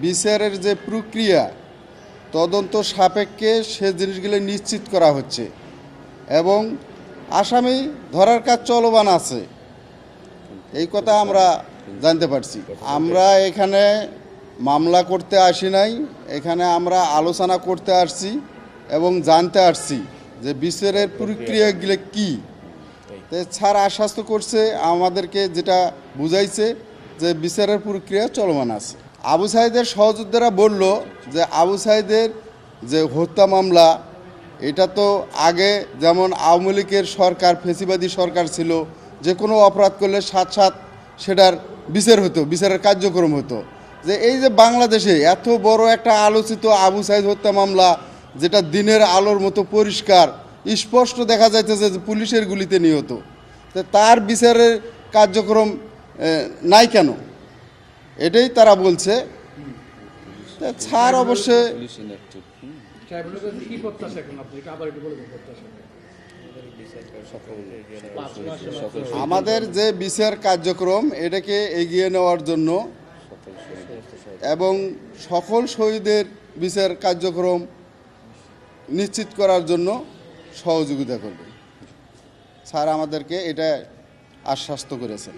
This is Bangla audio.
বিচারের যে প্রক্রিয়া তদন্ত সাপেক্ষে সে জিনিসগুলো নিশ্চিত করা হচ্ছে এবং আসামি ধরার কাজ চলমান আছে, এই কথা আমরা জানতে পারছি। আমরা এখানে মামলা করতে আসি নাই, এখানে আমরা আলোচনা করতে আসছি এবং জানতে আসছি যে বিচারের প্রক্রিয়াগুলো কী। তো স্যার আশ্বস্ত করছে আমাদেরকে, যেটা বুঝাইছে যে বিচারের প্রক্রিয়া চলমান আছে। আবু সাঈদের সহযোদ্ধারা বলল যে আবু সাঈদের যে হত্যা মামলা, এটা তো আগে যেমন আওয়ামী লীগের সরকার, ফেসিবাদী সরকার ছিল, যে কোনো অপরাধ করলে সাথে সাথে সেটার বিচার হতো, বিচারের কার্যক্রম হতো। যে এই যে বাংলাদেশে এত বড় একটা আলোচিত আবু সাঈদ হত্যা মামলা, যেটা দিনের আলোর মতো পরিষ্কার স্পষ্ট দেখা যাইতেছে যে পুলিশের গুলিতে নিহত, তো তার বিচারের কার্যক্রম নাই কেন, এটাই তারা বলছে। ছাড় অবশ্যই আমাদের যে বিচার কার্যক্রম এটাকে এগিয়ে নেওয়ার জন্য এবং সকল শহীদের বিচার কার্যক্রম নিশ্চিত করার জন্য সহযোগিতা করবে। স্যার আমাদেরকে এটা আশ্বস্ত করেছেন।